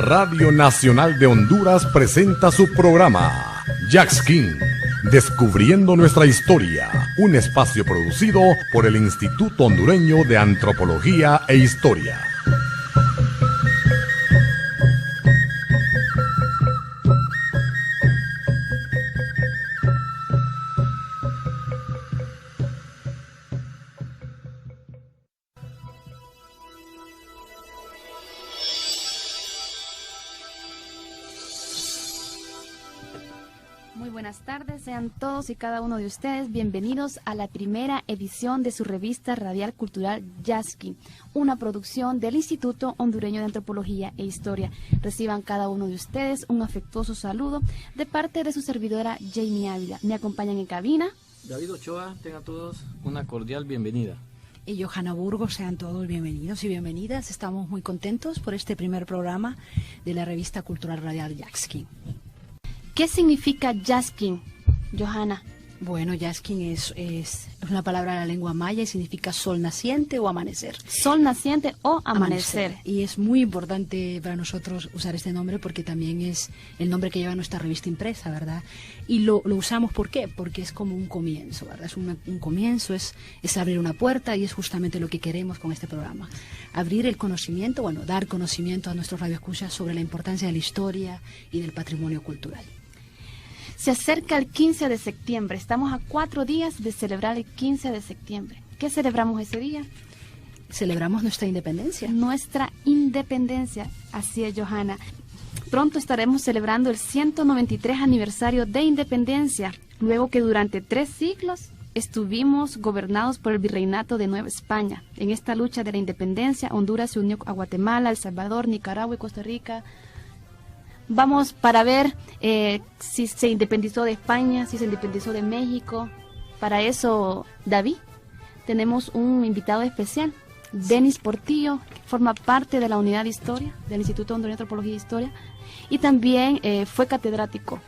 Radio Nacional de Honduras presenta su programa Jackskin, Descubriendo Nuestra Historia, un espacio producido por el Instituto Hondureño de Antropología e Historia. Muy buenas tardes, sean todos y cada uno de ustedes bienvenidos a la primera edición de su revista radial cultural Jackskin, una producción del Instituto Hondureño de Antropología e Historia. Reciban cada uno de ustedes un afectuoso saludo de parte de su servidora Jamie Ávila. Me acompañan en cabina David Ochoa, tengan todos una cordial bienvenida. Y Johanna Burgos, sean todos bienvenidos y bienvenidas. Estamos muy contentos por este primer programa de la revista cultural radial Jackskin. ¿Qué significa Jackskin, Johanna? Bueno, Jackskin es una palabra de la lengua maya y significa sol naciente o amanecer. Sol naciente o amanecer. Y es muy importante para nosotros usar este nombre porque también es el nombre que lleva nuestra revista impresa, ¿verdad? Y lo usamos, ¿por qué? Porque es como un comienzo, ¿verdad? Es un comienzo, es abrir una puerta y es justamente lo que queremos con este programa. Abrir el conocimiento, dar conocimiento a nuestros radioescuchas sobre la importancia de la historia y del patrimonio cultural. Se acerca el 15 de septiembre, estamos a 4 días de celebrar el 15 de septiembre. ¿Qué celebramos ese día? Celebramos nuestra independencia. Nuestra independencia, así es, Johanna. Pronto estaremos celebrando el 193 aniversario de independencia, luego que durante 3 siglos estuvimos gobernados por el Virreinato de Nueva España. En esta lucha de la independencia, Honduras se unió a Guatemala, El Salvador, Nicaragua y Costa Rica. Vamos para ver si se independizó de España, si se independizó de México. Para eso, David, tenemos un invitado especial, Denis Portillo, que forma parte de la unidad de historia del Instituto Hondureño de Antropología e Historia, y también fue catedrático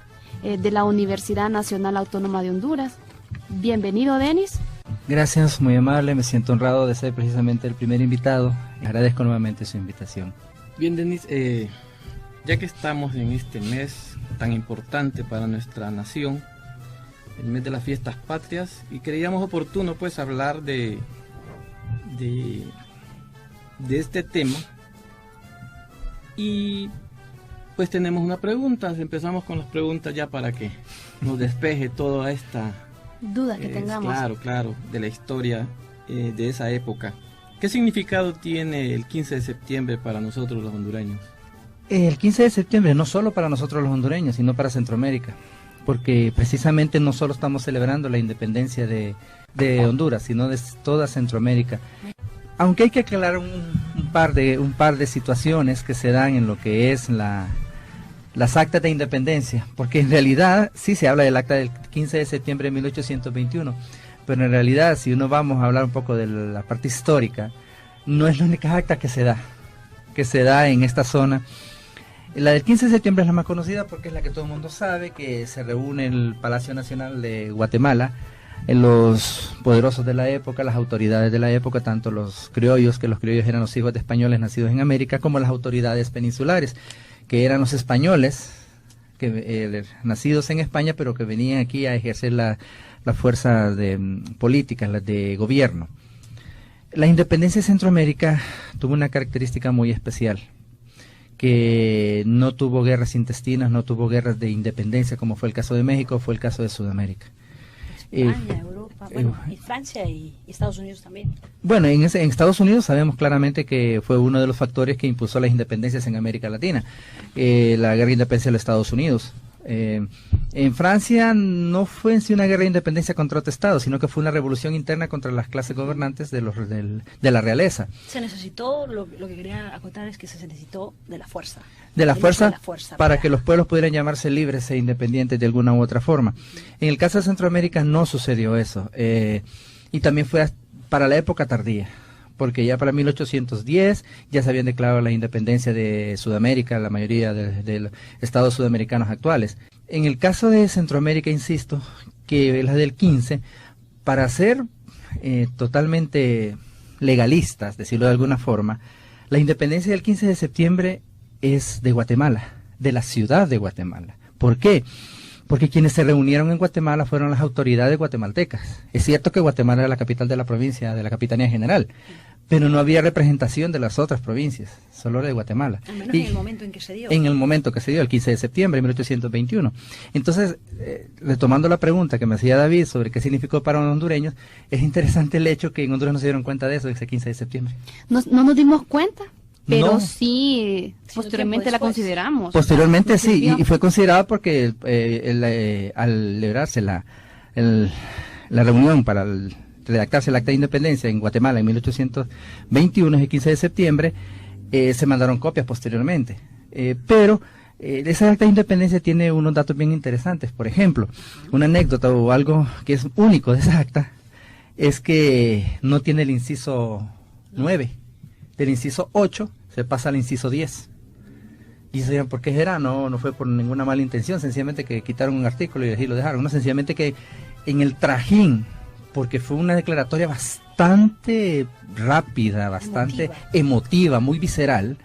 de la Universidad Nacional Autónoma de Honduras. Bienvenido, Denis. Gracias, muy amable, me siento honrado de ser precisamente el primer invitado. Agradezco nuevamente su invitación. Bien, Denis, ya que estamos en este mes tan importante para nuestra nación, el mes de las fiestas patrias, y creíamos oportuno pues hablar de este tema, y pues tenemos una pregunta. Empezamos con las preguntas ya para que nos despeje toda esta duda que tengamos. Claro, de la historia de esa época. ¿Qué significado tiene el 15 de septiembre para nosotros los hondureños? El 15 de septiembre no solo para nosotros los hondureños, sino para Centroamérica, porque precisamente no solo estamos celebrando la independencia de Honduras, sino de toda Centroamérica. Aunque hay que aclarar un par de situaciones que se dan en lo que es las actas de independencia, porque en realidad sí se habla del acta del 15 de septiembre de 1821, pero en realidad si uno vamos a hablar un poco de la parte histórica, no es la única acta que se da en esta zona. La del 15 de septiembre es la más conocida porque es la que todo el mundo sabe, que se reúne en el Palacio Nacional de Guatemala, en los poderosos de la época, las autoridades de la época, tanto los criollos, que los criollos eran los hijos de españoles nacidos en América, como las autoridades peninsulares, que eran los españoles nacidos en España, pero que venían aquí a ejercer la fuerza política, las de gobierno. La independencia de Centroamérica tuvo una característica muy especial, que no tuvo guerras intestinas, no tuvo guerras de independencia, como fue el caso de México, fue el caso de Sudamérica. España, Europa, y Francia y Estados Unidos también. Bueno, en Estados Unidos sabemos claramente que fue uno de los factores que impulsó las independencias en América Latina, la guerra de independencia de los Estados Unidos. En Francia no fue en sí una guerra de independencia contra otro estado, sino que fue una revolución interna contra las clases gobernantes de la realeza. Se necesitó, lo que quería acotar es que se necesitó de la fuerza. De la fuerza para que los pueblos pudieran llamarse libres e independientes de alguna u otra forma. En el caso de Centroamérica no sucedió eso, y también fue para la época tardía, porque ya para 1810 ya se habían declarado la independencia de Sudamérica, la mayoría de los estados sudamericanos actuales. En el caso de Centroamérica, insisto, que la del 15, para ser totalmente legalistas, decirlo de alguna forma, la independencia del 15 de septiembre es de Guatemala, de la ciudad de Guatemala. ¿Por qué? Porque quienes se reunieron en Guatemala fueron las autoridades guatemaltecas. Es cierto que Guatemala era la capital de la provincia, de la Capitanía General, pero no había representación de las otras provincias, solo de Guatemala. Al menos en el momento en que se dio. En el momento que se dio, el 15 de septiembre de 1821. Entonces, retomando la pregunta que me hacía David sobre qué significó para los hondureños, es interesante el hecho que en Honduras no se dieron cuenta de eso, ese 15 de septiembre. No nos dimos cuenta, pero No. sí, posteriormente la consideramos. Posteriormente Nos sí, sirvió. y fue considerada porque al celebrarse la reunión para redactarse el Acta de Independencia en Guatemala en 1821, el 15 de septiembre, se mandaron copias posteriormente. Pero esa Acta de Independencia tiene unos datos bien interesantes. Por ejemplo, una anécdota o algo que es único de esa acta es que no tiene el inciso 9. Del inciso 8 se pasa al inciso 10. Y se dirán, ¿por qué será? No fue por ninguna mala intención, sencillamente que quitaron un artículo y así lo dejaron. No, sencillamente que en el trajín, porque fue una declaratoria bastante rápida, bastante emotiva, muy visceral,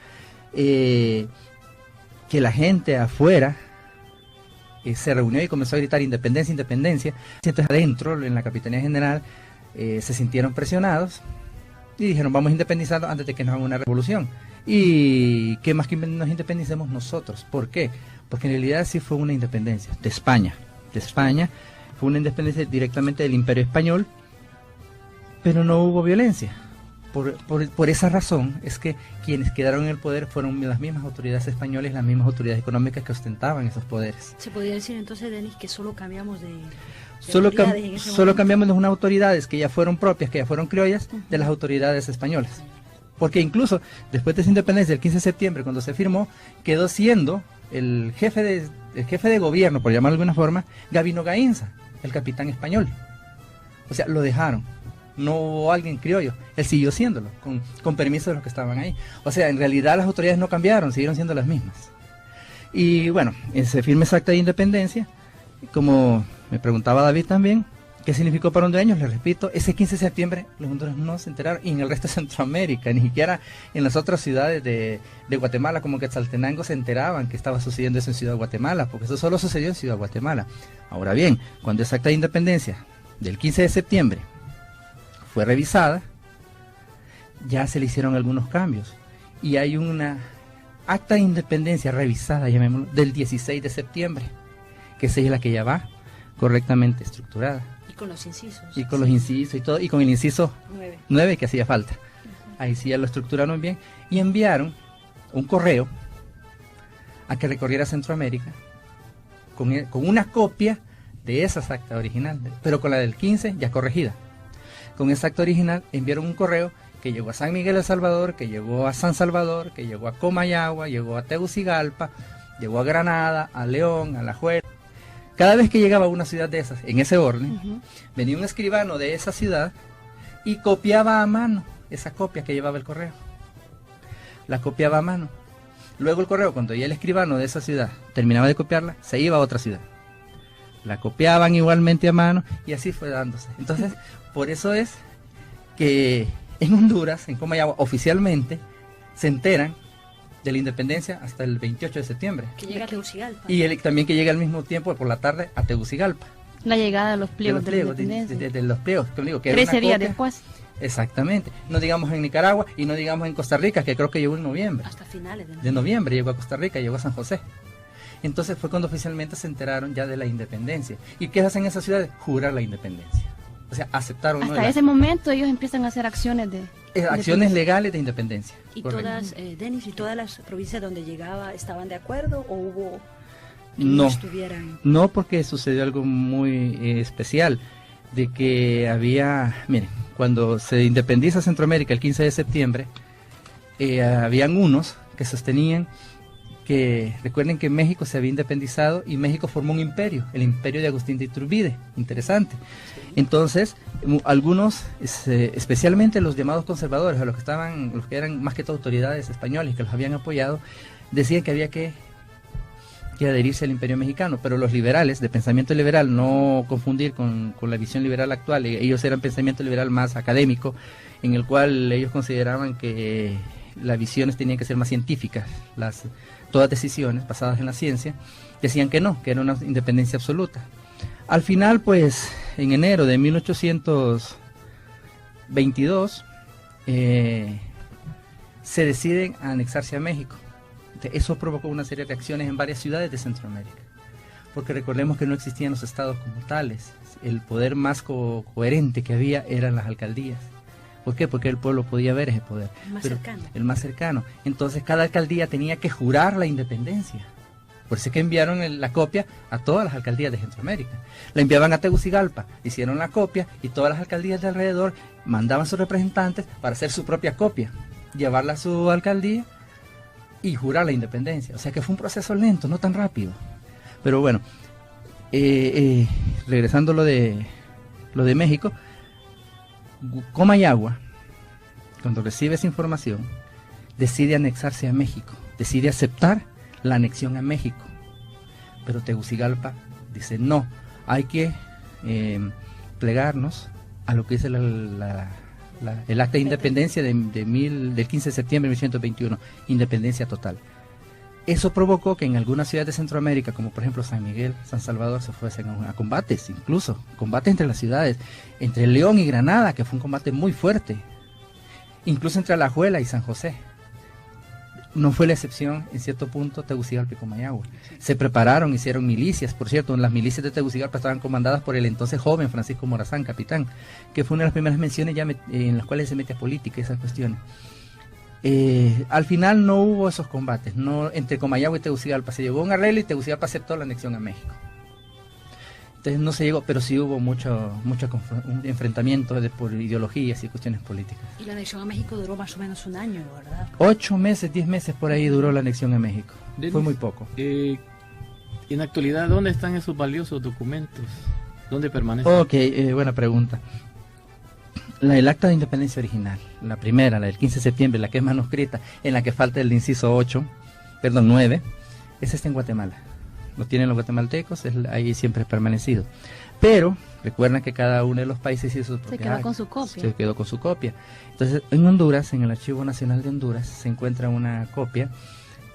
que la gente afuera se reunió y comenzó a gritar independencia, independencia. Entonces adentro, en la Capitanía General, se sintieron presionados y dijeron, vamos a independizarnos antes de que nos hagan una revolución. Y qué más que nos independicemos nosotros. ¿Por qué? Porque en realidad sí fue una independencia de España. Fue una independencia directamente del Imperio Español, pero no hubo violencia. Por esa razón es que quienes quedaron en el poder fueron las mismas autoridades españolas, las mismas autoridades económicas que ostentaban esos poderes. ¿Se podría decir entonces, Denis, que solo cambiamos de Solo autoridades en ese momento? cambiamos de unas autoridades que ya fueron propias, que ya fueron criollas, de las autoridades españolas. Porque incluso después de esa independencia, el 15 de septiembre, cuando se firmó, quedó siendo el jefe de gobierno, por llamarlo de alguna forma, Gabino Gainza, el capitán español. O sea, lo dejaron. No hubo alguien criollo, él siguió siéndolo, con permiso de los que estaban ahí. O sea, en realidad las autoridades no cambiaron, siguieron siendo las mismas. Y bueno, se firma esa acta de independencia, como me preguntaba David también, ¿qué significó para hondureños? Les repito, ese 15 de septiembre los hondureños no se enteraron, y en el resto de Centroamérica, ni siquiera en las otras ciudades de Guatemala, como Quetzaltenango, se enteraban que estaba sucediendo eso en Ciudad Guatemala, porque eso solo sucedió en Ciudad Guatemala. Ahora bien, cuando esa acta de independencia del 15 de septiembre fue revisada, ya se le hicieron algunos cambios, y hay una acta de independencia revisada, llamémoslo, del 16 de septiembre, que esa es la que ya va correctamente estructurada. Y con los incisos. Y con los incisos y todo, y con el inciso 9 que hacía falta. Ahí sí ya lo estructuraron bien, y enviaron un correo a que recorriera Centroamérica con una copia de esa acta original, pero con la del 15 ya corregida. Con esa acta original enviaron un correo que llegó a San Miguel El Salvador, que llegó a San Salvador, que llegó a Comayagua, llegó a Tegucigalpa, llegó a Granada, a León, a Alajuela. Cada vez que llegaba a una ciudad de esas, en ese orden, venía un escribano de esa ciudad y copiaba a mano esa copia que llevaba el correo. La copiaba a mano. Luego el correo, cuando ya el escribano de esa ciudad terminaba de copiarla, se iba a otra ciudad. La copiaban igualmente a mano y así fue dándose. Entonces, por eso es que en Honduras, en Comayagua, oficialmente se enteran de la independencia hasta el 28 de septiembre. Que llega a Tegucigalpa. Y también que llega al mismo tiempo por la tarde a Tegucigalpa. La llegada de los pliegos de la independencia. De los pliegos, como digo, que era 13 una días copia. después. Exactamente. No digamos en Nicaragua y no digamos en Costa Rica, que creo que llegó en noviembre. Hasta finales De noviembre llegó a Costa Rica, llegó a San José. Entonces fue cuando oficialmente se enteraron ya de la independencia. ¿Y qué hacen esas ciudades? Jurar la independencia. O sea, aceptaron. Hasta ese momento ellos empiezan a hacer acciones de acciones legales de independencia. ¿Y Correcto. todas, Denis, y todas las provincias donde llegaba estaban de acuerdo o hubo que No, estuvieran? no, porque sucedió algo muy especial, de que había, miren, cuando se independiza Centroamérica el 15 de septiembre, habían unos que sostenían que, recuerden que México se había independizado y México formó un imperio, el imperio de Agustín de Iturbide, interesante. Entonces, algunos, especialmente los llamados conservadores, a los que eran más que todo autoridades españolas que los habían apoyado, decían que había que adherirse al imperio mexicano, pero los liberales, de pensamiento liberal, no confundir con la visión liberal actual, ellos eran pensamiento liberal más académico, en el cual ellos consideraban que las visiones tenían que ser más científicas, todas decisiones basadas en la ciencia, decían que no, que era una independencia absoluta. Al final, pues, en enero de 1822, se deciden a anexarse a México. Eso provocó una serie de reacciones en varias ciudades de Centroamérica, porque recordemos que no existían los estados como tales. El poder más coherente que había eran las alcaldías. ¿Por qué? Porque el pueblo podía ver ese poder. El más cercano. Entonces cada alcaldía tenía que jurar la independencia. Por eso es que enviaron la copia a todas las alcaldías de Centroamérica. La enviaban a Tegucigalpa, hicieron la copia y todas las alcaldías de alrededor mandaban sus representantes para hacer su propia copia, llevarla a su alcaldía y jurar la independencia. O sea que fue un proceso lento, no tan rápido. Pero bueno, regresando a lo de México, Comayagua, cuando recibe esa información, decide anexarse a México, decide aceptar la anexión a México. Pero Tegucigalpa dice, no, hay que plegarnos a lo que dice el acta de independencia del 15 de septiembre de 1821, independencia total. Eso provocó que en algunas ciudades de Centroamérica, como por ejemplo San Miguel, San Salvador, se fuesen a combates, incluso combates entre las ciudades, entre León y Granada, que fue un combate muy fuerte, incluso entre Alajuela y San José. No fue la excepción, en cierto punto, Tegucigalpa y Comayagua. Se prepararon, hicieron milicias. Por cierto, las milicias de Tegucigalpa estaban comandadas por el entonces joven Francisco Morazán, capitán, que fue una de las primeras menciones ya en las cuales se mete a política y esas cuestiones. Al final no hubo esos combates, no, entre Comayagua y Tegucigalpa. Se llegó a un arreglo y Tegucigalpa aceptó la anexión a México. Entonces no se llegó, pero sí hubo mucho un enfrentamiento por ideologías y cuestiones políticas. Y la anexión a México duró más o menos un año, ¿verdad? 8 meses, 10 meses por ahí duró la anexión a México. Denis, fue muy poco. En la actualidad, ¿dónde están esos valiosos documentos? ¿Dónde permanecen? Ok, buena pregunta. El acta de independencia original, la primera, la del 15 de septiembre, la que es manuscrita, en la que falta el inciso 9, esa está en Guatemala. Lo tienen los guatemaltecos, ahí siempre ha permanecido. Pero recuerden que cada uno de los países hizo su propia Se quedó acta. con su copia. Se quedó con su copia. Entonces, en Honduras, en el Archivo Nacional de Honduras, se encuentra una copia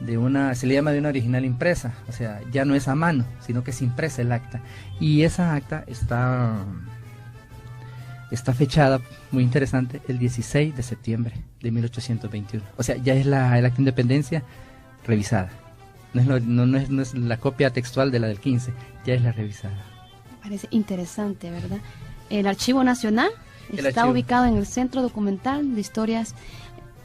se le llama de una original impresa, o sea, ya no es a mano, sino que es impresa el acta. Y esa acta está fechada, muy interesante, el 16 de septiembre de 1821. O sea, ya es el acta de independencia revisada. No es la copia textual de la del 15, ya es la revisada. Parece interesante, ¿verdad? El Archivo Nacional está ubicado en el Centro Documental de Historias,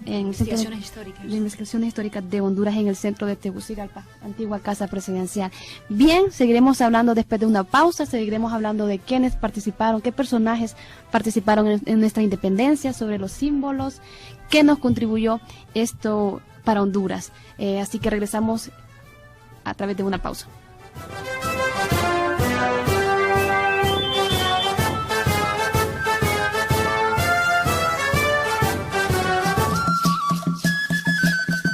en el Centro de Investigaciones Históricas de Honduras, en el centro de Tegucigalpa, antigua casa presidencial. Bien, seguiremos hablando después de una pausa, seguiremos hablando de quiénes participaron, qué personajes participaron en nuestra independencia, sobre los símbolos, qué nos contribuyó esto para Honduras. Así que regresamos a través de una pausa.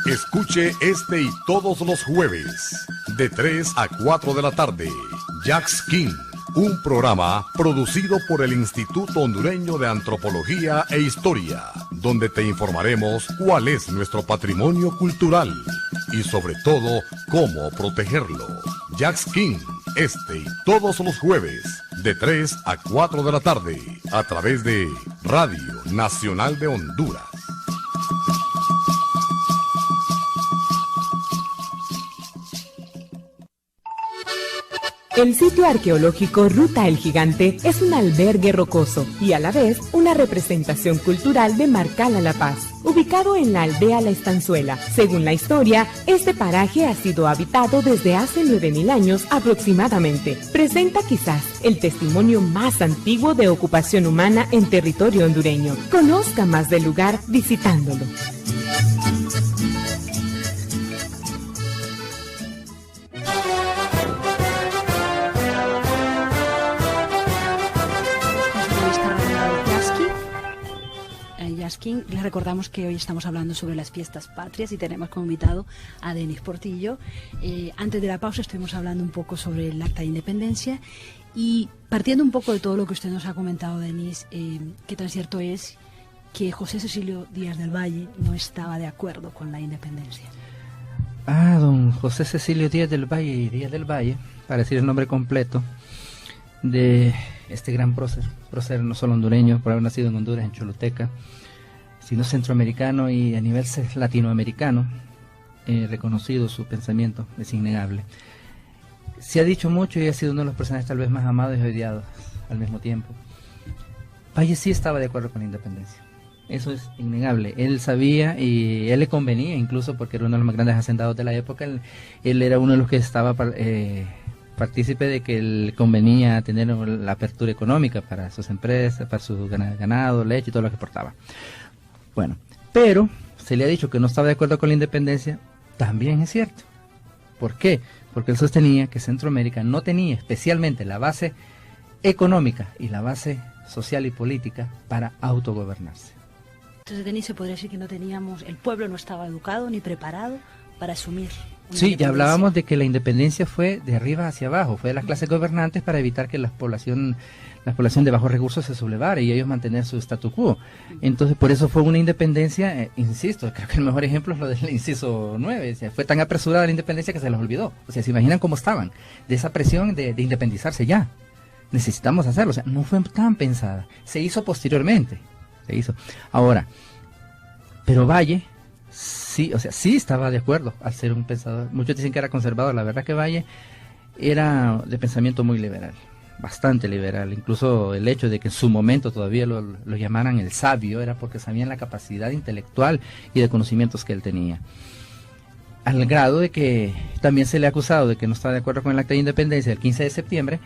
Escuche este y todos los jueves, de 3 a 4 de la tarde, Jax King, un programa producido por el Instituto Hondureño de Antropología e Historia, donde te informaremos cuál es nuestro patrimonio cultural y sobre todo cómo protegerlo. Jax King, este y todos los jueves, de 3 a 4 de la tarde, a través de Radio Nacional de Honduras. El sitio arqueológico Ruta El Gigante es un albergue rocoso y a la vez una representación cultural de Marcala La Paz. Ubicado en la aldea La Estanzuela, según la historia, este paraje ha sido habitado desde hace 9000 años aproximadamente. Presenta quizás el testimonio más antiguo de ocupación humana en territorio hondureño. Conozca más del lugar visitándolo. Les recordamos que hoy estamos hablando sobre las fiestas patrias y tenemos como invitado a Denis Portillo. Antes de la pausa estuvimos hablando un poco sobre el acta de independencia y partiendo un poco de todo lo que usted nos ha comentado, Denis, qué tan cierto es que José Cecilio Díaz del Valle no estaba de acuerdo con la independencia? Don José Cecilio Díaz del Valle, para decir el nombre completo de este gran prócer no solo hondureño, por haber nacido en Honduras, en Choluteca, sino centroamericano y a nivel latinoamericano, reconocido su pensamiento, es innegable. Se ha dicho mucho y ha sido uno de los personajes tal vez más amados y odiados al mismo tiempo. Valle sí estaba de acuerdo con la independencia, eso es innegable. Él sabía y él le convenía, incluso porque era uno de los más grandes hacendados de la época. Él era uno de los que estaba partícipe de que le convenía tener la apertura económica para sus empresas, para su ganado, leche y todo lo que exportaba. Bueno, pero se le ha dicho que no estaba de acuerdo con la independencia, también es cierto. ¿Por qué? Porque él sostenía que Centroamérica no tenía especialmente la base económica y la base social y política para autogobernarse. Entonces, Denis, se podría decir que no teníamos, el pueblo no estaba educado ni preparado para asumir. Sí, ya hablábamos de que la independencia fue de arriba hacia abajo, fue de las clases gobernantes para evitar que la población de bajos recursos se sublevara y ellos mantener su statu quo. Entonces, por eso fue una independencia, insisto, creo que el mejor ejemplo es lo del inciso 9, o sea, fue tan apresurada la independencia que se les olvidó. O sea, se imaginan cómo estaban, de esa presión de independizarse ya. Necesitamos hacerlo, o sea, no fue tan pensada, se hizo posteriormente, se hizo. Ahora, pero Valle, sí, o sea, sí estaba de acuerdo al ser un pensador. Muchos dicen que era conservador, la verdad que Valle era de pensamiento muy liberal, bastante liberal. Incluso el hecho de que en su momento todavía lo llamaran el sabio era porque sabían la capacidad intelectual y de conocimientos que él tenía. Al grado de que también se le ha acusado de que no está de acuerdo con el acta de independencia del 15 de septiembre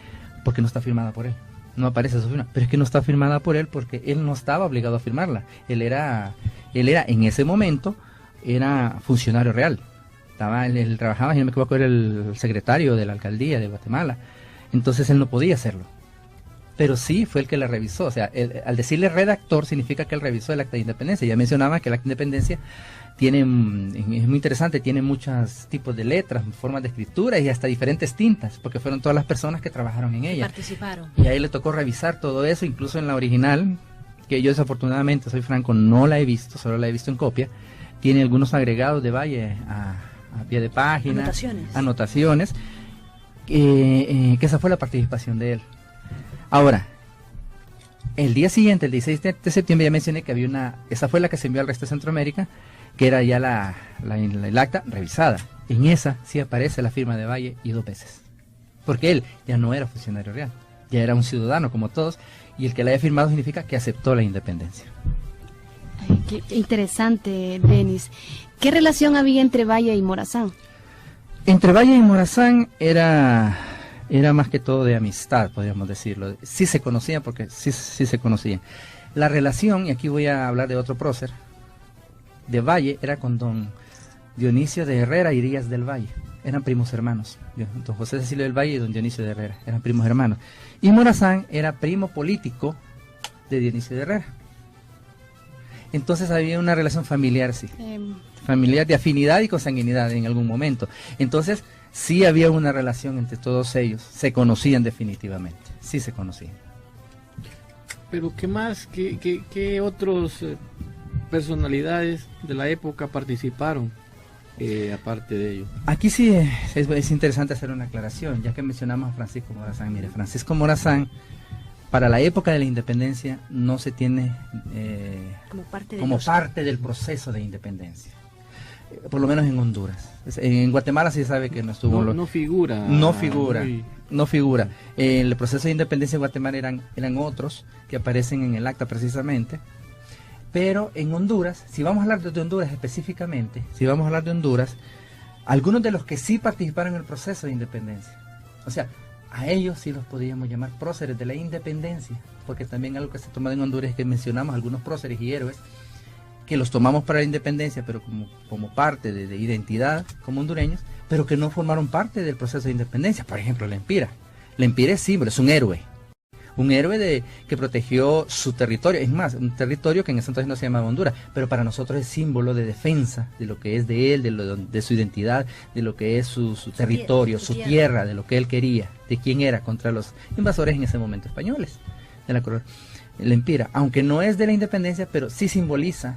porque no está firmada por él. No aparece su firma, pero es que no está firmada por él porque él no estaba obligado a firmarla. Él era en ese momento era funcionario real. Él trabajaba, si no me equivoco, era el secretario de la alcaldía de Guatemala. Entonces él no podía hacerlo. Pero sí fue el que la revisó. O sea, al decirle redactor significa que él revisó el acta de independencia. Ya mencionaba que el acta de independencia es muy interesante, tiene muchos tipos de letras, formas de escritura y hasta diferentes tintas, porque fueron todas las personas que trabajaron en ella. Participaron. Y a él le tocó revisar todo eso, incluso en la original, que yo desafortunadamente, soy franco, no la he visto, solo la he visto en copia. Tiene algunos agregados de Valle a pie de página, anotaciones, que esa fue la participación de él. Ahora, el día siguiente, el 16 de septiembre, ya mencioné que esa fue la que se envió al resto de Centroamérica, que era ya el acta revisada. En esa sí aparece la firma de Valle y 2 veces. Porque él ya no era funcionario real, ya era un ciudadano como todos, y el que la haya firmado significa que aceptó la independencia. Ay, qué interesante, Denis. ¿Qué relación había entre Valle y Morazán? Entre Valle y Morazán era más que todo de amistad, podríamos decirlo. Sí se conocían, porque sí se conocían. La relación, y aquí voy a hablar de otro prócer, de Valle era con don Dionisio de Herrera y Díaz del Valle. Eran primos hermanos. Don José Cecilio del Valle y don Dionisio de Herrera eran primos hermanos. Y Morazán era primo político de Dionisio de Herrera. Entonces había una relación familiar, sí. Familiar de afinidad y consanguinidad en algún momento. Entonces sí había una relación entre todos ellos. Se conocían definitivamente. Sí se conocían. Pero ¿qué más? ¿Qué otros personalidades de la época participaron aparte de ello? Aquí sí es interesante hacer una aclaración, ya que mencionamos a Francisco Morazán. Mire, Francisco Morazán, para la época de la independencia, no se tiene como parte del proceso de independencia. Por lo menos en Honduras. En Guatemala sí se sabe que no estuvo. No figura. No figura. El proceso de independencia de Guatemala eran otros que aparecen en el acta precisamente. Pero en Honduras, si vamos a hablar de Honduras específicamente, algunos de los que sí participaron en el proceso de independencia, o sea, a ellos sí los podríamos llamar próceres de la independencia, porque también algo que se toma en Honduras es que mencionamos algunos próceres y héroes que los tomamos para la independencia, pero como parte de identidad como hondureños, pero que no formaron parte del proceso de independencia. Por ejemplo, Lempira. Lempira es símbolo, es un héroe que protegió su territorio, es más, un territorio que en ese entonces no se llamaba Honduras, pero para nosotros es símbolo de defensa de lo que es de él, de su identidad, de lo que es su territorio, su tierra, de lo que él quería, de quién era contra los invasores en ese momento españoles de la corona. el Empira, aunque no es de la independencia, pero sí simboliza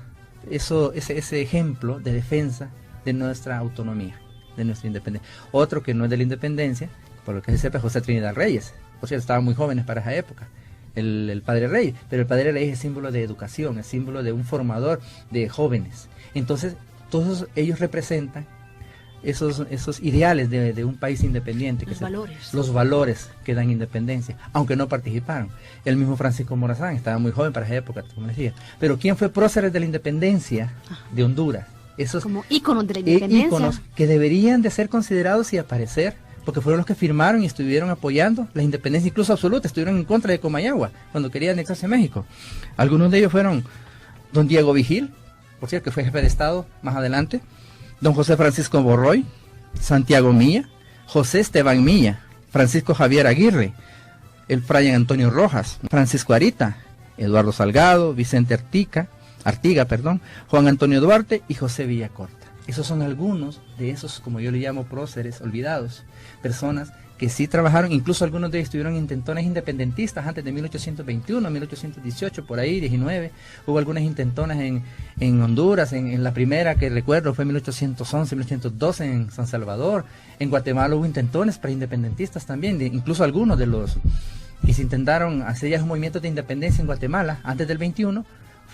ese ejemplo de defensa de nuestra autonomía, de nuestra independencia. Otro que no es de la independencia, por lo que se sepa, José Trinidad Reyes. Por cierto, estaban muy jóvenes para esa época, el Padre Reyes, pero el Padre Reyes es símbolo de educación, es símbolo de un formador de jóvenes. Entonces, todos ellos representan esos ideales de un país independiente, los valores que dan independencia, aunque no participaron. El mismo Francisco Morazán estaba muy joven para esa época, como decía. Pero ¿quién fue próceres de la independencia de Honduras? Esos como íconos de la independencia. Íconos que deberían de ser considerados y aparecer, porque fueron los que firmaron y estuvieron apoyando la independencia, incluso absoluta, estuvieron en contra de Comayagua, cuando quería anexarse a México. Algunos de ellos fueron don Diego Vigil, por cierto, que fue jefe de Estado más adelante, don José Francisco Borroy, Santiago Milla, José Esteban Milla, Francisco Javier Aguirre, el fray Antonio Rojas, Francisco Arita, Eduardo Salgado, Vicente Artiga, Juan Antonio Duarte y José Villacorta. Esos son algunos de esos, como yo le llamo, próceres olvidados, personas que sí trabajaron, incluso algunos de ellos estuvieron intentones independentistas antes de 1821, 1818, por ahí, 19. Hubo algunas intentonas en Honduras, en la primera que recuerdo fue en 1811, 1812 en San Salvador. En Guatemala hubo intentones preindependentistas también, incluso algunos de los que se intentaron hacer ya movimientos de independencia en Guatemala antes del 21,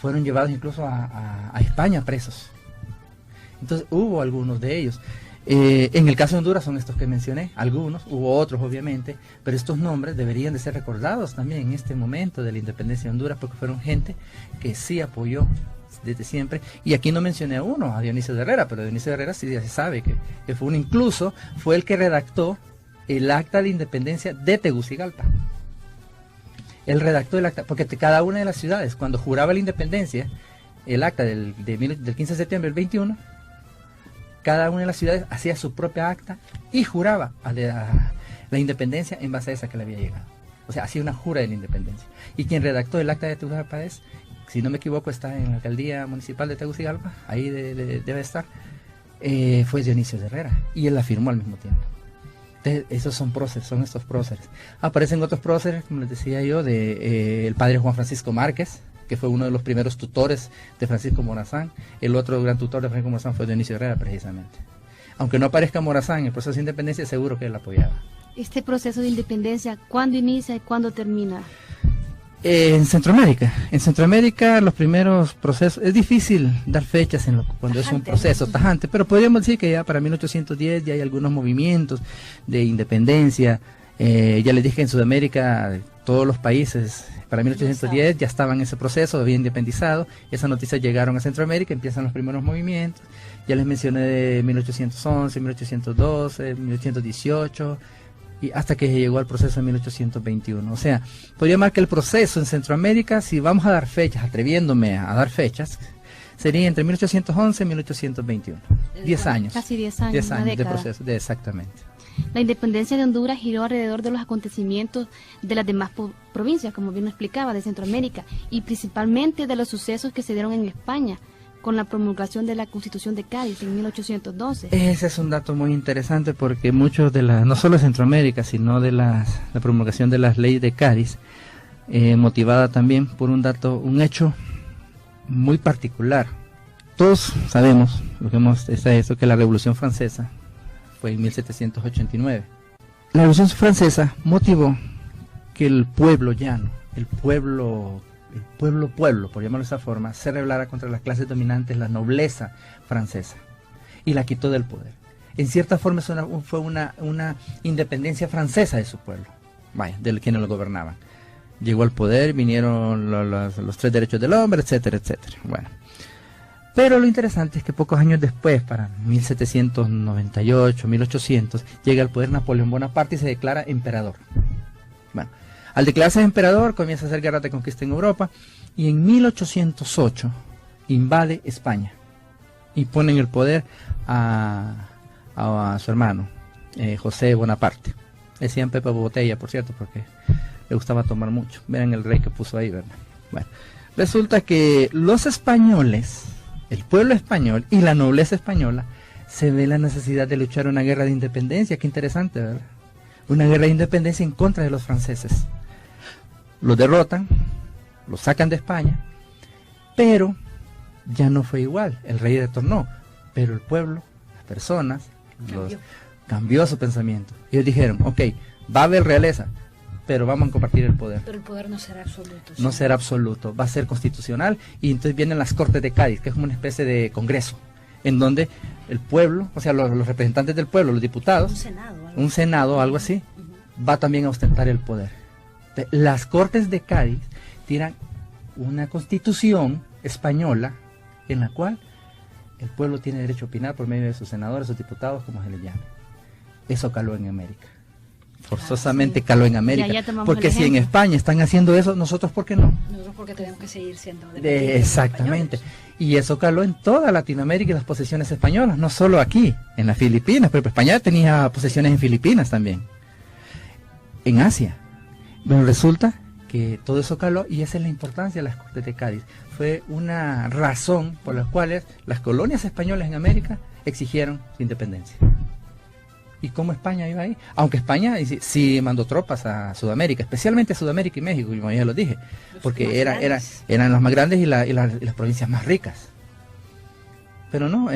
fueron llevados incluso a España presos. Entonces hubo algunos de ellos. En el caso de Honduras son estos que mencioné, algunos, hubo otros obviamente, pero estos nombres deberían de ser recordados también en este momento de la independencia de Honduras, porque fueron gente que sí apoyó desde siempre. Y aquí no mencioné a uno, a Dionisio de Herrera, pero Dionisio de Herrera sí ya se sabe que fue uno, incluso fue el que redactó el acta de independencia de Tegucigalpa. Él redactó el acta, porque cada una de las ciudades, cuando juraba la independencia, el acta del 15 de septiembre del 21, cada una de las ciudades hacía su propia acta y juraba a la independencia en base a esa que le había llegado. O sea, hacía una jura de la independencia. Y quien redactó el acta de Tegucigalpa es, si no me equivoco, está en la alcaldía municipal de Tegucigalpa, ahí debe estar, fue Dionisio de Herrera, y él la firmó al mismo tiempo. Entonces, esos son próceres, son estos próceres. Aparecen otros próceres, como les decía yo, el padre Juan Francisco Márquez, que fue uno de los primeros tutores de Francisco Morazán. El otro gran tutor de Francisco Morazán fue Dionisio Herrera, precisamente. Aunque no aparezca Morazán en el proceso de independencia, seguro que él apoyaba. Este proceso de independencia, ¿cuándo inicia y cuándo termina? En Centroamérica los primeros procesos, es difícil dar fechas cuando es un proceso tajante, pero podríamos decir que ya para 1810 ya hay algunos movimientos de independencia. Ya les dije que en Sudamérica todos los países para 1810 ya estaban en ese proceso, habían independizado, esas noticias llegaron a Centroamérica, empiezan los primeros movimientos, ya les mencioné de 1811, 1812, 1818, y hasta que llegó al proceso de 1821. O sea, podría marcar el proceso en Centroamérica, si vamos a dar fechas, atreviéndome a dar fechas, sería entre 1811 y 1821, 10 años. Casi 10 años, 10 años de proceso, exactamente. La independencia de Honduras giró alrededor de los acontecimientos de las demás provincias, como bien lo explicaba, de Centroamérica, y principalmente de los sucesos que se dieron en España, con la promulgación de la Constitución de Cádiz en 1812. Ese es un dato muy interesante porque muchos no solo de Centroamérica, sino de la promulgación de las leyes de Cádiz, motivada también por un hecho muy particular. Todos sabemos, que la Revolución Francesa fue en 1789. La Revolución Francesa motivó que el pueblo llano, el pueblo, por llamarlo de esa forma, se rebelara contra las clases dominantes, la nobleza francesa, y la quitó del poder. En cierta forma fue una independencia francesa de su pueblo, de quienes lo gobernaban. Llegó al poder, vinieron los 3 derechos del hombre, etcétera, etcétera. Bueno. Pero lo interesante es que pocos años después, para 1798, 1800, llega al poder Napoleón Bonaparte y se declara emperador. Bueno, al declararse emperador comienza a hacer guerras de conquista en Europa y en 1808 invade España y pone en el poder a su hermano, José Bonaparte. Decían Pepe Botella, por cierto, porque le gustaba tomar mucho. Vean el rey que puso ahí, ¿verdad? Bueno, resulta que los españoles, el pueblo español y la nobleza española, se ve la necesidad de luchar una guerra de independencia. Qué interesante, ¿verdad? Una guerra de independencia en contra de los franceses. Los derrotan, lo sacan de España, pero ya no fue igual, el rey retornó, pero el pueblo, las personas, cambió su pensamiento. Ellos dijeron, ok, va a haber realeza, pero vamos a compartir el poder. Pero el poder no será absoluto. No será absoluto, va a ser constitucional, y entonces vienen las Cortes de Cádiz, que es como una especie de congreso, en donde el pueblo, o sea, los representantes del pueblo, los diputados, un senado, algo así, va también a ostentar el poder. Las Cortes de Cádiz tiran una constitución española en la cual el pueblo tiene derecho a opinar por medio de sus senadores, sus diputados, como se les llame. Eso caló en América. Forzosamente caló en América. Porque si en España están haciendo eso, nosotros ¿por qué no? Nosotros porque tenemos que seguir siendo exactamente. Y eso caló en toda Latinoamérica y las posesiones españolas, no solo aquí, en las Filipinas, pero España tenía posesiones en Filipinas también, en Asia. Bueno, resulta que todo eso caló, y esa es la importancia de las Cortes de Cádiz. Fue una razón por la cual las colonias españolas en América exigieron su independencia. ¿Y cómo España iba ahí? Aunque España sí mandó tropas a Sudamérica, especialmente a Sudamérica y México, como ya lo dije, porque eran las más grandes y las provincias más ricas. Pero no,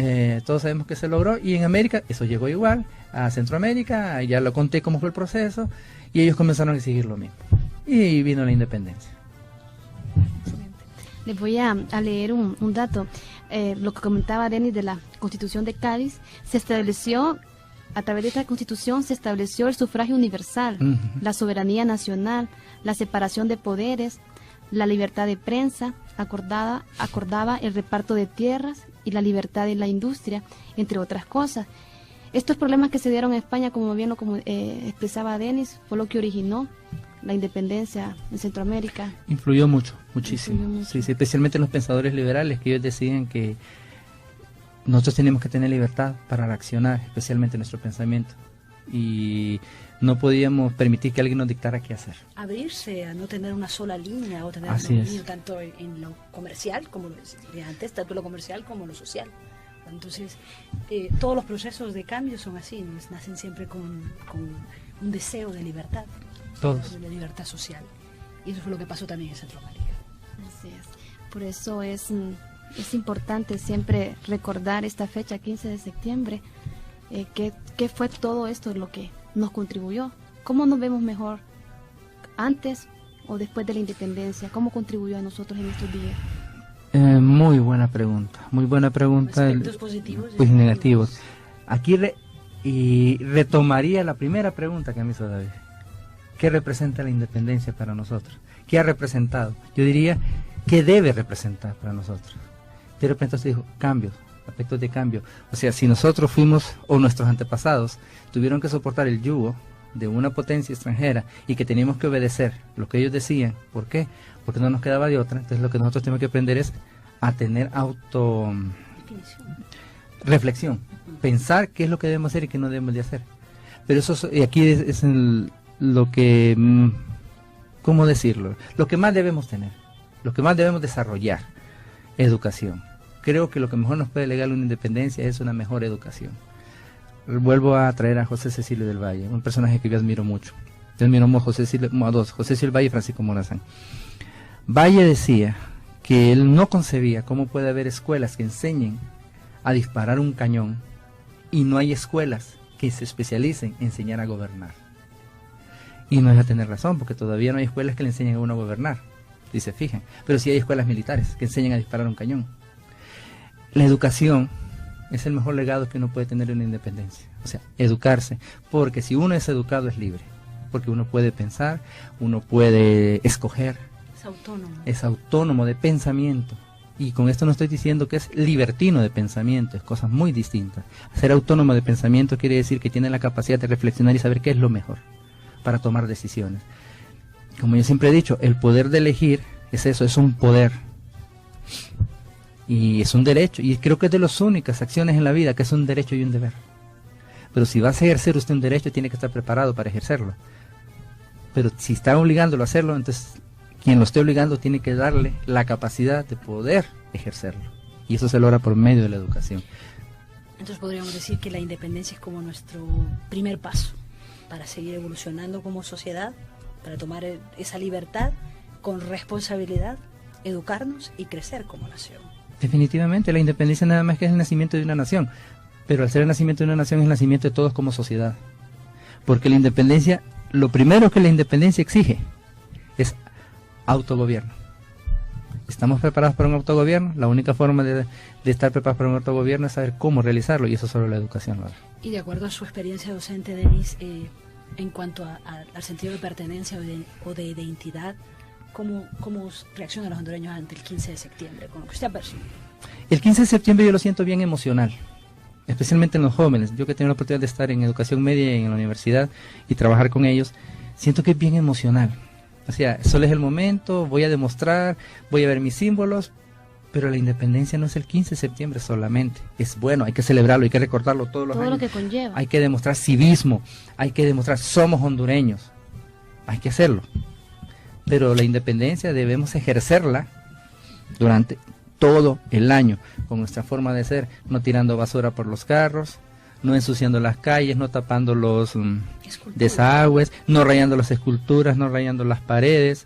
todos sabemos que se logró, y en América eso llegó igual, a Centroamérica, ya lo conté cómo fue el proceso, y ellos comenzaron a exigir lo mismo. Y vino la independencia. Les voy a leer un dato. Lo que comentaba Denis de la Constitución de Cádiz, se estableció, a través de esta Constitución se estableció el sufragio universal, la soberanía nacional, la separación de poderes, la libertad de prensa, acordaba el reparto de tierras y la libertad de la industria, entre otras cosas. Estos problemas que se dieron en España, como bien lo expresaba Denis, fue lo que originó la independencia en Centroamérica. Influyó mucho, muchísimo. Sí, especialmente los pensadores liberales, que ellos decían que nosotros tenemos que tener libertad para reaccionar, especialmente nuestro pensamiento, y no podíamos permitir que alguien nos dictara qué hacer. Abrirse a no tener una sola línea, o tener dominio tanto en lo comercial, como lo decía antes, tanto lo comercial como lo social. Entonces, todos los procesos de cambio son así, nacen siempre con un deseo de libertad, todos, de libertad social. Y eso fue lo que pasó también en Centroamérica. Así es. Por eso es importante siempre recordar esta fecha, 15 de septiembre, que fue todo esto lo que nos contribuyó. ¿Cómo nos vemos mejor antes o después de la independencia? ¿Cómo contribuyó a nosotros en estos días? Muy buena pregunta, muy buena pregunta. Aspectos positivos y negativos. Aquí retomaría la primera pregunta que me hizo David. ¿Qué representa la independencia para nosotros? ¿Qué ha representado? Yo diría, ¿qué debe representar para nosotros? De repente se dijo, cambios, aspectos de cambio. O sea, si nosotros fuimos, o nuestros antepasados, tuvieron que soportar el yugo de una potencia extranjera y que teníamos que obedecer lo que ellos decían, ¿por qué? Porque no nos quedaba de otra. Entonces lo que nosotros tenemos que aprender es a tener reflexión, pensar qué es lo que debemos hacer y qué no debemos de hacer. Pero eso, y aquí es lo que, ¿cómo decirlo? Lo que más debemos tener, lo que más debemos desarrollar, educación. Creo que lo que mejor nos puede legar una independencia es una mejor educación. Vuelvo a traer a José Cecilio del Valle, un personaje que yo admiro mucho. Yo admiro a José Cecilio del Valle y Francisco Morazán. Valle decía que él no concebía cómo puede haber escuelas que enseñen a disparar un cañón y no hay escuelas que se especialicen en enseñar a gobernar. Y no es a tener razón, porque todavía no hay escuelas que le enseñen a uno a gobernar, si se fijan. Pero sí hay escuelas militares que enseñan a disparar un cañón. La educación es el mejor legado que uno puede tener en la independencia. O sea, educarse, porque si uno es educado es libre, porque uno puede pensar, uno puede escoger. Es autónomo. Es autónomo de pensamiento. Y con esto no estoy diciendo que es libertino de pensamiento, es cosas muy distintas. Ser autónomo de pensamiento quiere decir que tiene la capacidad de reflexionar y saber qué es lo mejor para tomar decisiones. Como yo siempre he dicho, el poder de elegir es eso, es un poder. Y es un derecho, y creo que es de las únicas acciones en la vida que es un derecho y un deber. Pero si va a ejercer usted un derecho, tiene que estar preparado para ejercerlo. Pero si está obligándolo a hacerlo, entonces quien lo esté obligando tiene que darle la capacidad de poder ejercerlo. Y eso se logra por medio de la educación. Entonces podríamos decir que la independencia es como nuestro primer paso para seguir evolucionando como sociedad, para tomar esa libertad con responsabilidad, educarnos y crecer como nación. Definitivamente, la independencia nada más que es el nacimiento de una nación, pero al ser el nacimiento de una nación es el nacimiento de todos como sociedad. Porque la independencia, lo primero que la independencia exige es autogobierno. ¿Estamos preparados para un autogobierno? La única forma de estar preparados para un autogobierno es saber cómo realizarlo, y eso solo la educación lo hará. Y de acuerdo a su experiencia docente, Denis, en cuanto al sentido de pertenencia o de identidad, ¿cómo reaccionan los hondureños ante el 15 de septiembre, con lo que usted ha percibido? El 15 de septiembre yo lo siento bien emocional, especialmente en los jóvenes. Yo que he tenido la oportunidad de estar en educación media y en la universidad y trabajar con ellos, siento que es bien emocional. O sea, solo es el momento, voy a demostrar, voy a ver mis símbolos, pero la independencia no es el 15 de septiembre solamente. Es bueno, hay que celebrarlo, hay que recordarlo todos los años. Todo lo que conlleva. Hay que demostrar civismo, hay que demostrar somos hondureños. Hay que hacerlo. Pero la independencia debemos ejercerla durante todo el año, con nuestra forma de ser, no tirando basura por los carros, no ensuciando las calles, no tapando los desagües, no rayando las esculturas, no rayando las paredes,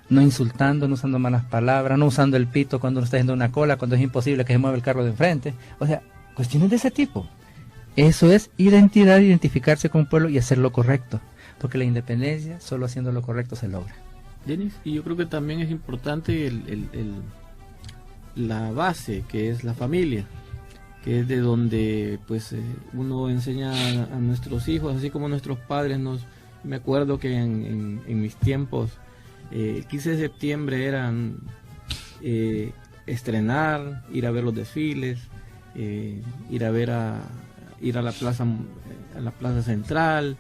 no insultando, no usando malas palabras, no usando el pito cuando uno está haciendo una cola, cuando es imposible que se mueva el carro de enfrente. O sea, cuestiones de ese tipo. Eso es identidad, identificarse con un pueblo y hacer lo correcto, porque la independencia, solo haciendo lo correcto se logra. Denis, y yo creo que también es importante la base, que es la familia, que es de donde pues uno enseña a nuestros hijos, así como nuestros padres me acuerdo que en mis tiempos el 15 de septiembre eran estrenar, ir a ver los desfiles, ir a la plaza central,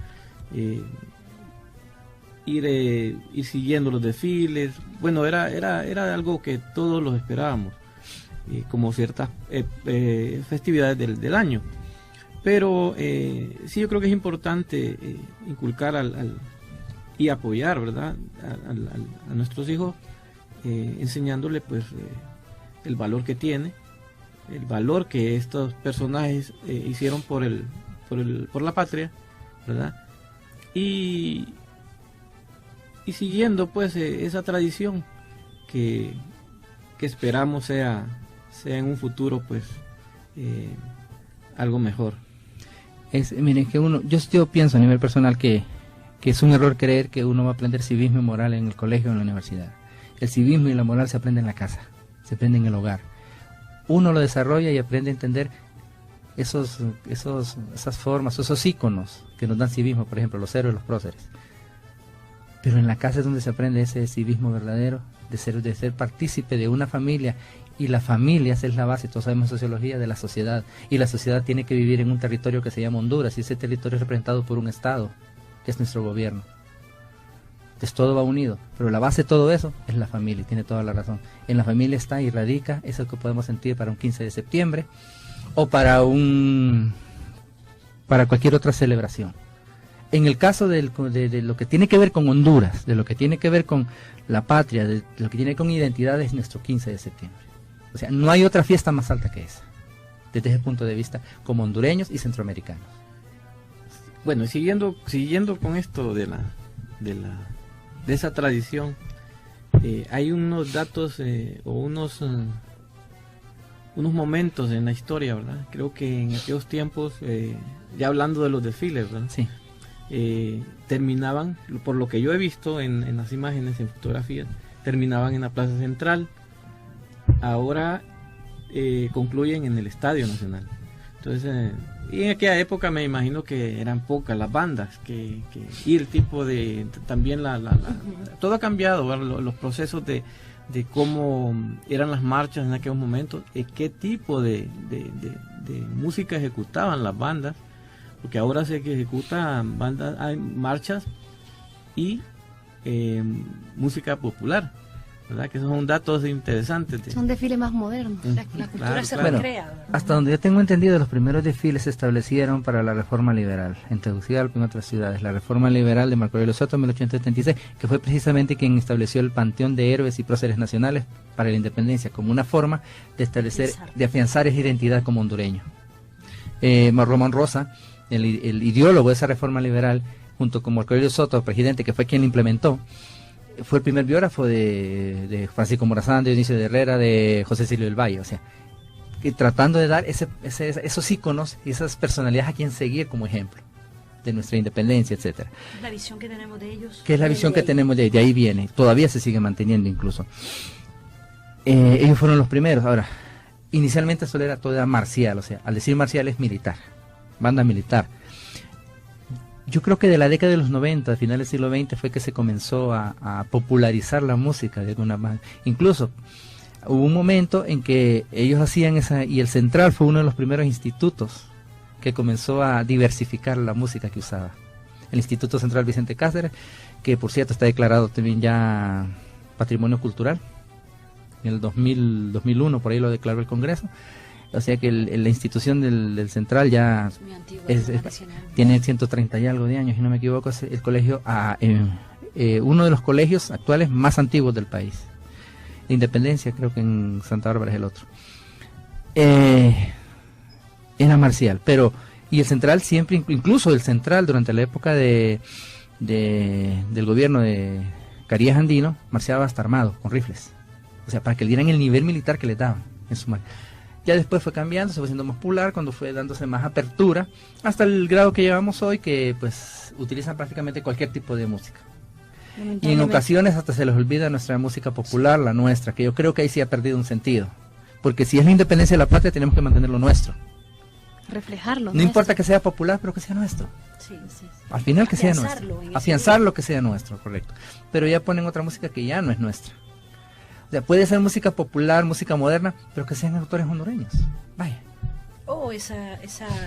ir siguiendo los desfiles. Bueno, era algo que todos los esperábamos, como ciertas festividades del año. Pero sí, yo creo que es importante inculcar y apoyar, ¿verdad?, a nuestros hijos, enseñándoles pues el valor que tiene, el valor que estos personajes hicieron por la patria, ¿verdad? Y siguiendo pues esa tradición que esperamos sea en un futuro pues algo mejor. Miren, que yo pienso a nivel personal que es un error creer que uno va a aprender civismo y moral en el colegio o en la universidad. El civismo y la moral se aprende en la casa, se aprende en el hogar. Uno lo desarrolla y aprende a entender esas formas, esos íconos que nos dan civismo, por ejemplo, los héroes y los próceres. Pero en la casa es donde se aprende ese civismo verdadero, de ser partícipe de una familia, y la familia es la base, todos sabemos sociología, de la sociedad, y la sociedad tiene que vivir en un territorio que se llama Honduras, y ese territorio es representado por un Estado, que es nuestro gobierno. Entonces todo va unido, pero la base de todo eso es la familia, y tiene toda la razón. En la familia está y radica eso que podemos sentir para un 15 de septiembre, o para cualquier otra celebración. En el caso de lo que tiene que ver con Honduras, de lo que tiene que ver con la patria, de lo que tiene que ver con identidad, es nuestro 15 de septiembre. O sea, no hay otra fiesta más alta que esa, desde ese punto de vista, como hondureños y centroamericanos. Bueno, siguiendo con esto de esa tradición, hay unos datos o unos momentos en la historia, ¿verdad? Creo que en aquellos tiempos, ya hablando de los desfiles, ¿verdad? Sí. Terminaban, por lo que yo he visto en las imágenes, en fotografías, terminaban en la Plaza Central. Ahora concluyen en el Estadio Nacional. Entonces, y en aquella época me imagino que eran pocas las bandas, y el tipo de, también todo ha cambiado, ¿verdad? Los procesos de cómo eran las marchas en aquellos momentos, qué tipo de música ejecutaban las bandas, porque ahora se ejecutan bandas, hay marchas y música popular, ¿verdad? Que esos son datos interesantes. Son desfiles más modernos. La cultura se recrea, ¿verdad? Hasta donde yo tengo entendido, los primeros desfiles se establecieron para la Reforma Liberal, en Tegucigalpa y en otras ciudades. La Reforma Liberal de Marco Aurelio Soto en 1876, que fue precisamente quien estableció el panteón de héroes y próceres nacionales para la independencia, como una forma de establecer, de afianzar esa identidad como hondureño. Román Rosa, el ideólogo de esa Reforma Liberal, junto con Marco Aurelio Soto, presidente, que fue quien la implementó, fue el primer biógrafo de Francisco Morazán, de Dionisio de Herrera, de José Cecilio del Valle, o sea, que tratando de dar esos íconos y esas personalidades a quien seguir como ejemplo de nuestra independencia, etcétera. La visión que tenemos de ellos. Que es la visión que tenemos de ahí viene, todavía se sigue manteniendo incluso. Ellos fueron los primeros. Ahora, inicialmente solo era toda marcial, o sea, al decir marcial es militar, banda militar. Yo creo que de la década de los 90, finales del siglo XX, fue que se comenzó a popularizar la música de alguna manera. Incluso hubo un momento en que ellos hacían esa, y el Central fue uno de los primeros institutos que comenzó a diversificar la música que usaba. El Instituto Central Vicente Cáceres, que por cierto está declarado también ya Patrimonio Cultural. En el 2001, por ahí lo declaró el Congreso. O sea que la institución del Central ya Es muy antigua, tiene 130 y algo de años, si no me equivoco, es el colegio, uno de los colegios actuales más antiguos del país. De Independencia, creo que en Santa Bárbara es el otro. Era marcial, pero, y el Central siempre, incluso el Central durante la época del gobierno de Carías Andino, marciaba hasta armado, con rifles. O sea, para que le dieran el nivel militar que le daban en su marcha. Ya después fue cambiando, se fue haciendo más popular, cuando fue dándose más apertura, hasta el grado que llevamos hoy, que pues utilizan prácticamente cualquier tipo de música. Y en ocasiones hasta se les olvida nuestra música popular, la nuestra, que yo creo que ahí sí ha perdido un sentido. Porque si es la independencia de la patria, tenemos que mantener lo nuestro. Reflejarlo. No importa que sea popular, pero que sea nuestro. Sí, sí. Al final que sea Afianzarlo nuestro. Afianzarlo que sea nuestro, correcto. Pero ya ponen otra música que ya no es nuestra. O sea, puede ser música popular, música moderna, pero que sean autores hondureños. Vaya. O ese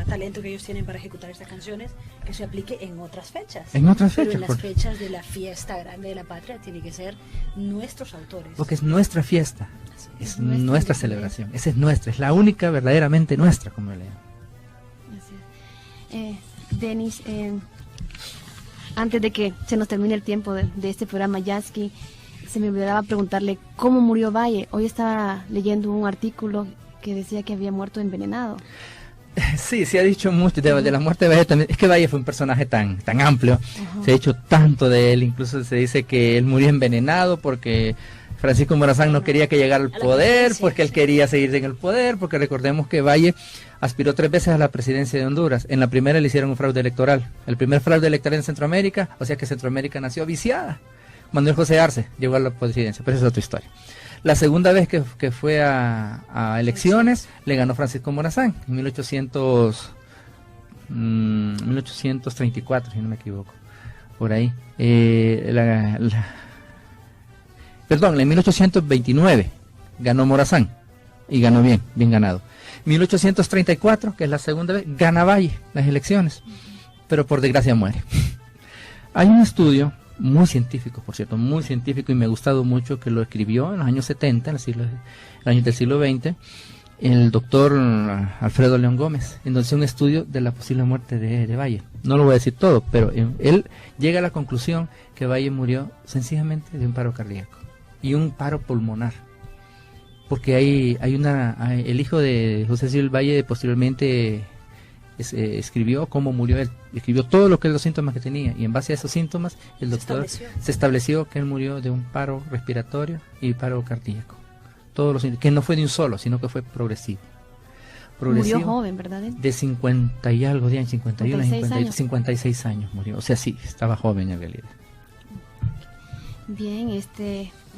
talento que ellos tienen para ejecutar estas canciones, que se aplique en otras fechas. En otras Pero fechas. en las fechas de la fiesta grande de la patria, tiene que ser nuestros autores. Porque es nuestra fiesta. Es nuestra nuestra celebración. Esa es nuestra. Es la única verdaderamente nuestra, como yo le llamo. Denis, antes de que se nos termine el tiempo de este programa Jazzking, se me olvidaba preguntarle cómo murió Valle. Hoy estaba leyendo un artículo que decía que había muerto envenenado. Sí, se ha dicho mucho de la muerte de Valle también. Es que Valle fue un personaje tan amplio. Se ha dicho tanto de él. Incluso se dice que él murió envenenado porque Francisco Morazán no quería que llegara al poder, porque él quería seguir en el poder, porque recordemos que Valle aspiró 3 veces a la presidencia de Honduras. En la primera le hicieron un fraude electoral. El primer fraude electoral en Centroamérica, o sea que Centroamérica nació viciada. Manuel José Arce llegó a la presidencia, pero esa es otra historia. La segunda vez que fue a elecciones, le ganó Francisco Morazán, en 1834, si no me equivoco, por ahí. Perdón, en 1829 ganó Morazán, y ganó bien ganado. 1834, que es la segunda vez, gana Valle las elecciones, pero por desgracia muere. Hay un estudio muy científico, por cierto, muy científico, y me ha gustado mucho, que lo escribió en los años 70, en los años del siglo XX, el doctor Alfredo León Gómez, en donde hace un estudio de la posible muerte de Valle. No lo voy a decir todo, pero él llega a la conclusión que Valle murió sencillamente de un paro cardíaco y un paro pulmonar, porque el hijo de José Cecilio Valle posteriormente escribió cómo murió él, escribió todo lo que los síntomas que tenía, y en base a esos síntomas el doctor se estableció que él murió de un paro respiratorio y paro cardíaco. Todos los síntomas, que no fue de un solo, sino que fue progresivo. Murió joven, ¿verdad? De 50 y algo de años, 51, 56 años murió. O sea, sí, estaba joven en realidad. Bien,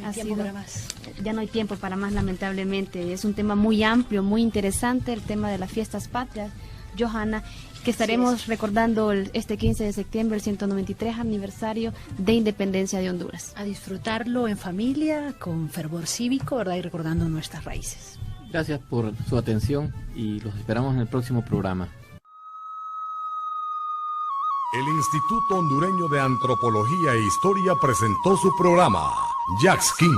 ha sido más. Ya no hay tiempo para más, lamentablemente. Es un tema muy amplio, muy interesante, el tema de las fiestas patrias, Johanna, que estaremos recordando este 15 de septiembre, el 193 aniversario de independencia de Honduras. A disfrutarlo en familia, con fervor cívico, ¿verdad? Y recordando nuestras raíces. Gracias por su atención y los esperamos en el próximo programa. El Instituto Hondureño de Antropología e Historia presentó su programa Jazzking.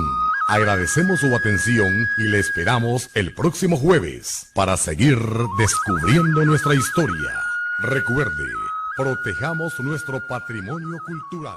Agradecemos su atención y le esperamos el próximo jueves para seguir descubriendo nuestra historia. Recuerde, protejamos nuestro patrimonio cultural.